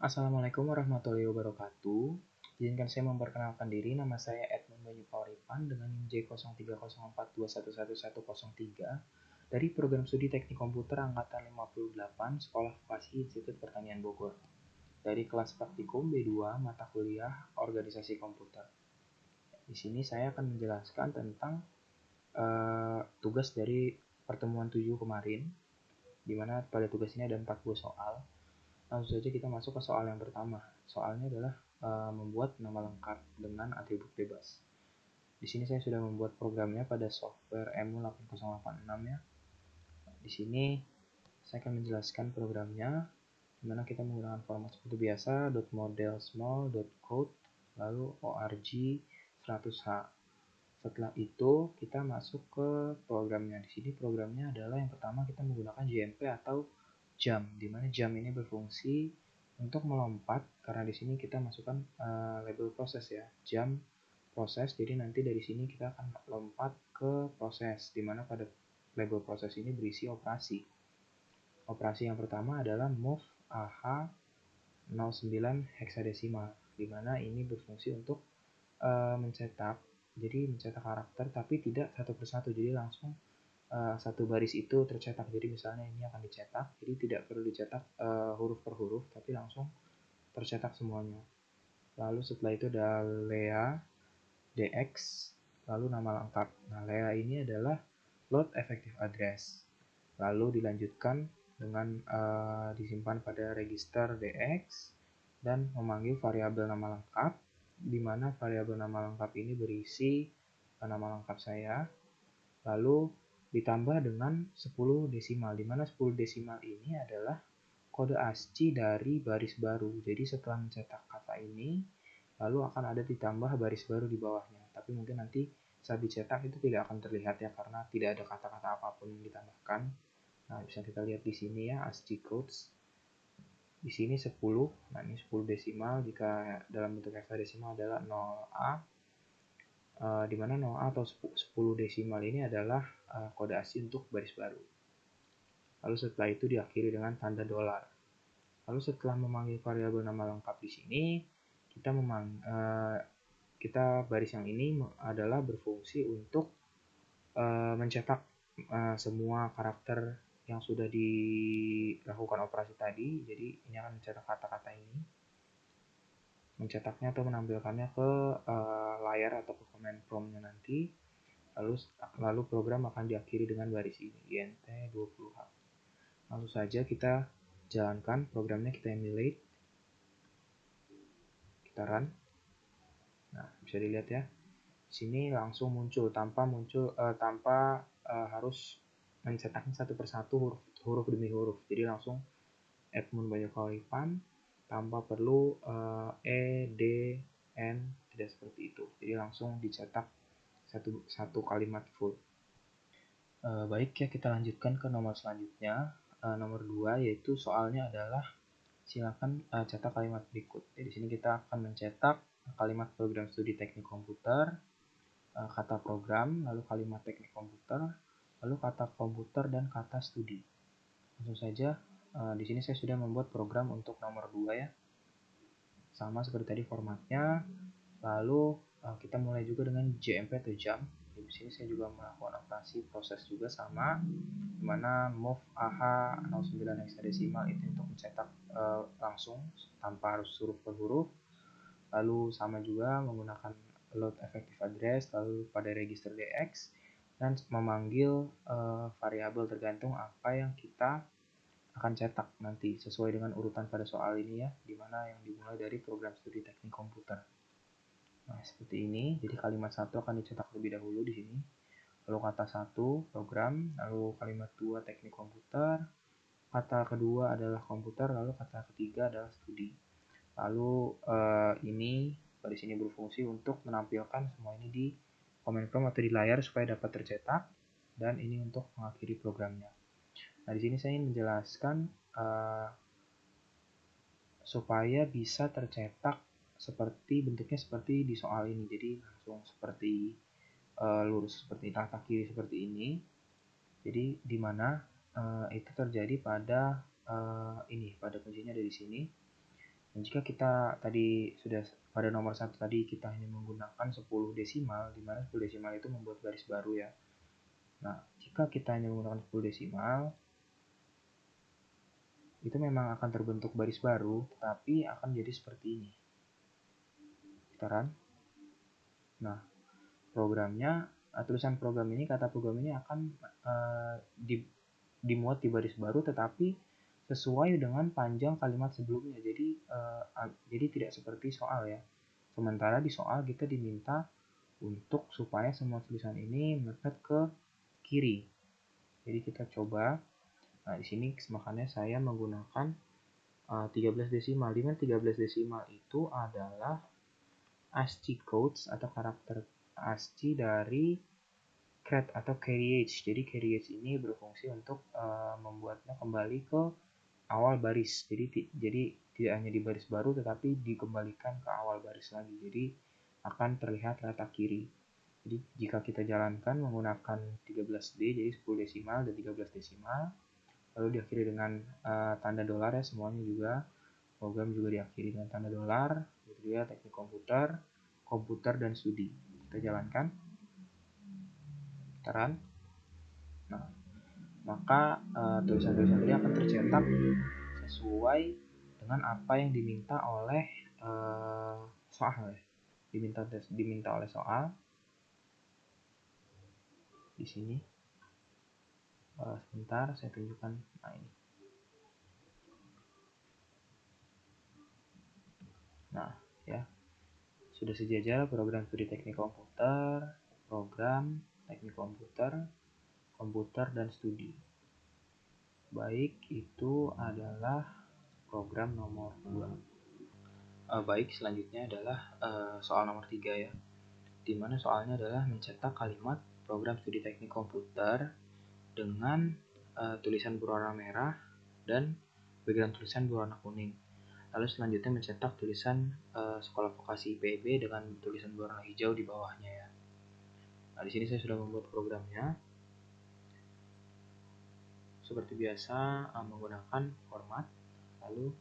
Assalamualaikum warahmatullahi wabarakatuh. Izinkan saya memperkenalkan diri, nama saya Edmund Bayu Pauripan dengan NIM J030421111103 dari Program Studi Teknik Komputer Angkatan 58 Sekolah Vokasi Institut Pertanian Bogor. Dari kelas praktikum B2 mata kuliah Organisasi Komputer. Di sini saya akan menjelaskan tentang tugas dari pertemuan 7 kemarin, di mana pada tugas ini ada 40 soal. Langsung saja kita masuk ke soal yang pertama. Soalnya adalah membuat nama lengkap dengan atribut bebas. Di sini saya sudah membuat programnya pada software EMU8086 ya. Di sini saya akan menjelaskan programnya, di mana kita menggunakan format seperti biasa, .model small, .code, lalu org 100h. Setelah itu kita masuk ke programnya. Di sini programnya adalah yang pertama kita menggunakan JMP atau jam, di mana jam ini berfungsi untuk melompat karena di sini kita masukkan label proses ya, jam proses. Jadi nanti dari sini kita akan lompat ke proses, di mana pada label proses ini berisi operasi. Operasi yang pertama adalah move AH09 heksadesimal, di mana ini berfungsi untuk mencetak karakter tapi tidak satu persatu, jadi langsung satu baris itu tercetak. Jadi misalnya ini akan dicetak, jadi tidak perlu dicetak huruf per huruf, tapi langsung tercetak semuanya. Lalu setelah itu ada Lea DX, lalu nama lengkap. Nah, Lea ini adalah load effective address. Lalu dilanjutkan dengan disimpan pada register DX dan memanggil variabel nama lengkap, di mana variabel nama lengkap ini berisi nama lengkap saya, lalu ditambah dengan 10 desimal, di mana 10 desimal ini adalah kode ASCII dari baris baru. Jadi setelah mencetak kata ini, lalu akan ada ditambah baris baru di bawahnya. Tapi mungkin nanti saat dicetak itu tidak akan terlihat ya, karena tidak ada kata-kata apapun yang ditambahkan. Nah, bisa kita lihat di sini ya, ASCII codes. Di sini 10, nah ini 10 desimal, jika dalam bentuk heksadesimal adalah 0A, di mana 0A atau 10 desimal ini adalah kode ASCII untuk baris baru. Lalu setelah itu diakhiri dengan tanda $. Lalu setelah memanggil variabel nama lengkap di sini, kita baris yang ini adalah berfungsi untuk mencetak semua karakter yang sudah dilakukan operasi tadi. Jadi ini akan mencetak kata-kata ini, mencetaknya atau menampilkannya ke layar atau ke command prompt-nya nanti. Lalu program akan diakhiri dengan baris ini, int20h. Langsung saja kita jalankan programnya, kita emulate, kita run. Nah, bisa dilihat ya, di sini langsung muncul tanpa harus mencetaknya satu persatu huruf demi huruf. Jadi langsung Edmund Bayu Pauripan tanpa perlu E, D, N, tidak seperti itu. Jadi langsung dicetak satu kalimat full. Baik ya, kita lanjutkan ke nomor selanjutnya. Nomor 2, yaitu soalnya adalah silakan cetak kalimat berikut. Jadi di sini kita akan mencetak kalimat program studi teknik komputer, kata program, lalu kalimat teknik komputer, lalu kata komputer dan kata studi. Langsung saja, di sini saya sudah membuat program untuk nomor 2 ya. Sama seperti tadi formatnya. Lalu kita mulai juga dengan JMP atau jam. Di sini saya juga melakukan operasi proses juga sama, dimana move AH09 heksadesimal itu untuk mencetak langsung tanpa harus huruf per huruf. Lalu sama juga menggunakan load effective address, lalu pada register DX, dan memanggil variabel tergantung apa yang kita akan cetak nanti sesuai dengan urutan pada soal ini ya, dimana yang dimulai dari program studi teknik komputer. Nah, seperti ini. Jadi kalimat 1 akan dicetak lebih dahulu di sini. Lalu kata 1 program, lalu kalimat 2 teknik komputer, kata kedua adalah komputer, lalu kata ketiga adalah studi. Lalu ini baris ini berfungsi untuk menampilkan semua ini di command prompt atau di layar supaya dapat tercetak, dan ini untuk mengakhiri programnya. Nah, di sini saya ingin menjelaskan supaya bisa tercetak seperti bentuknya seperti di soal ini. Jadi langsung seperti lurus seperti tata kiri seperti ini. Jadi di mana itu terjadi pada ini, pada kuncinya dari sini. Dan jika kita tadi sudah pada nomor 1 tadi kita hanya menggunakan 10 desimal, di mana 10 desimal itu membuat baris baru ya. Nah, jika kita hanya menggunakan 10 desimal, itu memang akan terbentuk baris baru, tapi akan jadi seperti ini. Kita run. Nah, programnya, tulisan program ini, kata program ini akan dimuat di baris baru, tetapi sesuai dengan panjang kalimat sebelumnya. Jadi tidak seperti soal ya. Sementara di soal kita diminta untuk supaya semua tulisan ini mepet ke kiri. Jadi kita coba. Nah, di sini makanya saya menggunakan 13 desimal. Dengan 13 desimal itu adalah ASCII codes atau karakter ASCII dari CRED atau carriage. Jadi carriage ini berfungsi untuk membuatnya kembali ke awal baris. Jadi tidak hanya di baris baru tetapi dikembalikan ke awal baris lagi. Jadi akan terlihat letak kiri. Jadi jika kita jalankan menggunakan 13D, jadi 10 desimal dan 13 desimal, lalu diakhiri dengan tanda dolar ya, semuanya juga. Program juga diakhiri dengan tanda dolar. Itu dia teknik komputer dan studi. Kita jalankan. Kita run. Nah, maka tulisan-tulisan tadi akan tercetak sesuai dengan apa yang diminta oleh soal ya. Diminta oleh soal di sini. Sebentar saya tunjukkan. Nah, ini. Nah, ya. Sudah sejajar program studi teknik komputer, program teknik komputer dan studi. Baik, itu adalah program nomor 2. Baik, selanjutnya adalah soal nomor 3 ya. Dimana soalnya adalah mencetak kalimat program studi teknik komputer dengan tulisan berwarna merah dan background tulisan berwarna kuning. Lalu selanjutnya mencetak tulisan sekolah vokasi IPB dengan tulisan berwarna hijau di bawahnya ya. Nah, di sini saya sudah membuat programnya. Seperti biasa menggunakan format, lalu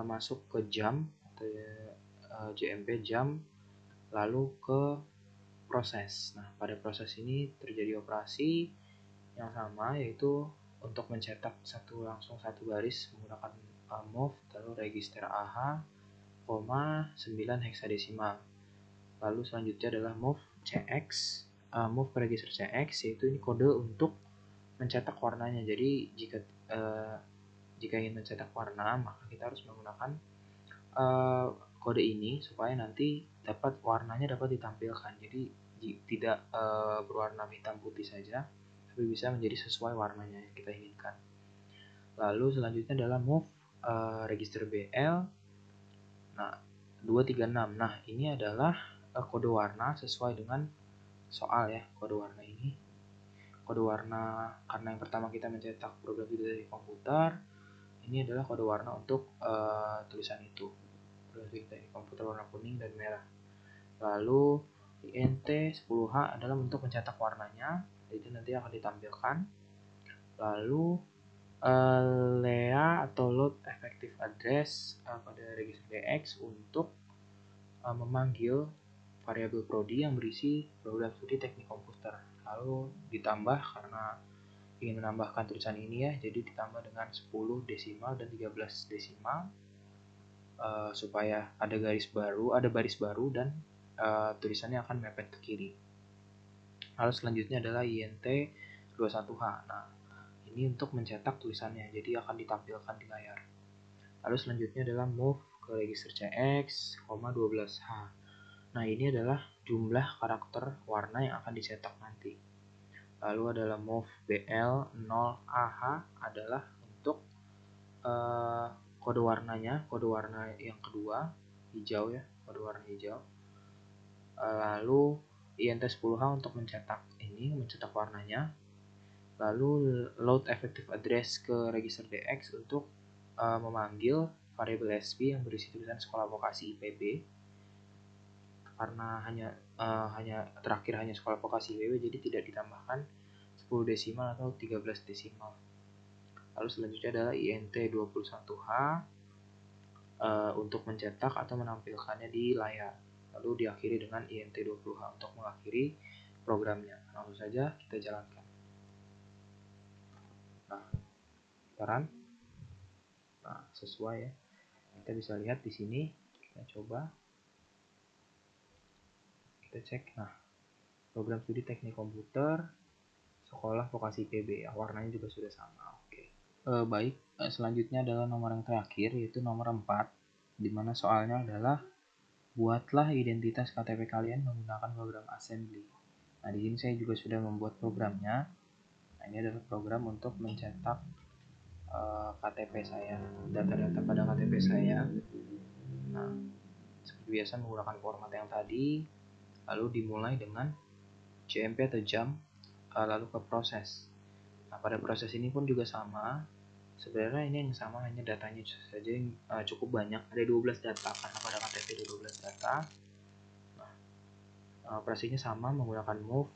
masuk ke jam atau JMP jam, lalu ke proses. Nah, pada proses ini terjadi operasi yang sama, yaitu untuk mencetak langsung satu baris menggunakan move, lalu register AH, 9 heksadesimal. Lalu selanjutnya adalah move CX, move ke register CX, yaitu ini kode untuk mencetak warnanya. Jadi jika ingin mencetak warna, maka kita harus menggunakan kode ini supaya nanti warnanya dapat ditampilkan. Jadi tidak berwarna hitam putih saja, tapi bisa menjadi sesuai warnanya yang kita inginkan. Lalu selanjutnya adalah move register BL. Nah, 236. Nah, ini adalah kode warna sesuai dengan soal ya, kode warna ini. Kode warna karena yang pertama kita mencetak program dari komputer, ini adalah kode warna untuk tulisan itu. Program dari komputer warna kuning dan merah. Lalu INT 10H adalah untuk mencetak warnanya, itu nanti akan ditampilkan. Lalu LEA atau load effective address pada register DX untuk memanggil variabel prodi yang berisi program studi teknik komputer. Lalu ditambah karena ingin menambahkan tulisan ini ya, jadi ditambah dengan 10 desimal dan 13 desimal supaya ada baris baru dan tulisannya akan mepet ke kiri. Lalu selanjutnya adalah INT 21H. Nah, ini untuk mencetak tulisannya, jadi akan ditampilkan di layar. Lalu selanjutnya adalah move ke register CX, 12H. Nah, ini adalah jumlah karakter warna yang akan dicetak nanti. Lalu adalah move BL 0AH adalah untuk kode warnanya, kode warna yang kedua, hijau ya, kode warna hijau. Lalu INT 10H untuk mencetak warnanya. Lalu load effective address ke register DX untuk memanggil variabel SP yang berisi tulisan sekolah vokasi IPB. Karena hanya terakhir hanya sekolah vokasi IPB, jadi tidak ditambahkan 10 desimal atau 13 desimal. Lalu selanjutnya adalah INT 21H untuk mencetak atau menampilkannya di layar. Lalu diakhiri dengan INT20H untuk mengakhiri programnya. Langsung saja kita jalankan. Nah, sekarang sesuai ya. Kita bisa lihat di sini. Kita coba. Kita cek. Nah, program studi teknik komputer sekolah vokasi PB ya, warnanya juga sudah sama. Oke. Baik, selanjutnya adalah nomor yang terakhir, yaitu nomor 4, dimana soalnya adalah buatlah identitas KTP kalian menggunakan program assembly. Nah, di sini saya juga sudah membuat programnya. Nah, ini adalah program untuk mencetak KTP saya, data-data pada KTP saya. Nah, seperti biasa menggunakan format yang tadi, lalu dimulai dengan JMP atau jump, lalu ke proses. Nah, pada proses ini pun juga sama. Sebenarnya ini yang sama, hanya datanya saja yang cukup banyak. Ada 12 data, karena pada KTP ada 12 data. Nah, operasinya sama, menggunakan move,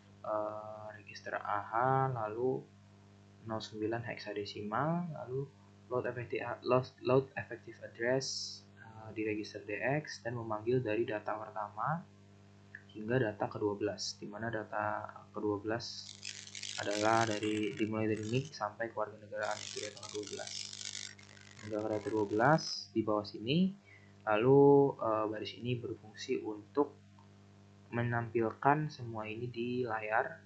register AH, lalu 09 hexadesimal, lalu load effective address di register DX, dan memanggil dari data pertama hingga data ke-12, di mana data ke-12 adalah dimulai dari NIK sampai kewarganegaraan, itu data ke-12. Data ke-12 di bawah sini, lalu baris ini berfungsi untuk menampilkan semua ini di layar,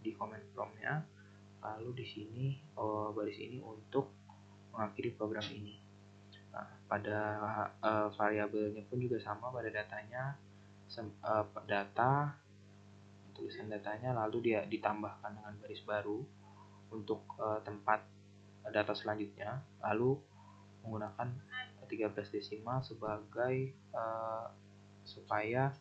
di command prompt-nya. Lalu di sini baris ini untuk mengakhiri program ini. Nah, pada variabelnya pun juga sama, pada datanya data, tulisan datanya, lalu dia ditambahkan dengan baris baru untuk tempat data selanjutnya, lalu menggunakan 13 desimal sebagai supaya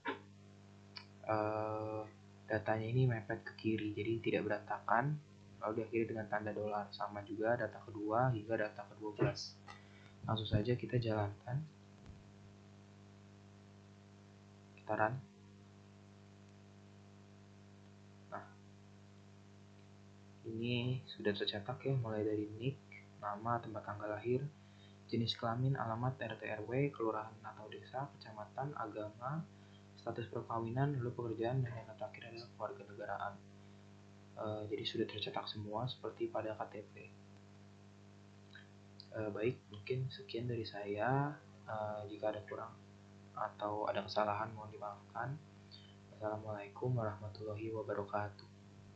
datanya ini mepet ke kiri, jadi tidak berantakan. Lalu diakhiri dengan tanda dolar, sama juga data kedua hingga data ke-12. Langsung saja kita jalankan. Kita run. Nah, ini sudah tercetak ya, mulai dari NIK, nama, tempat tanggal lahir, jenis kelamin, alamat, RT RW, kelurahan atau desa, kecamatan, agama, status perkawinan, lalu pekerjaan, dan yang terakhir adalah kewarganegaraan. Jadi sudah tercetak semua seperti pada KTP. Baik, mungkin sekian dari saya. Jika ada kurang atau ada kesalahan mohon dimaafkan. Assalamualaikum warahmatullahi wabarakatuh.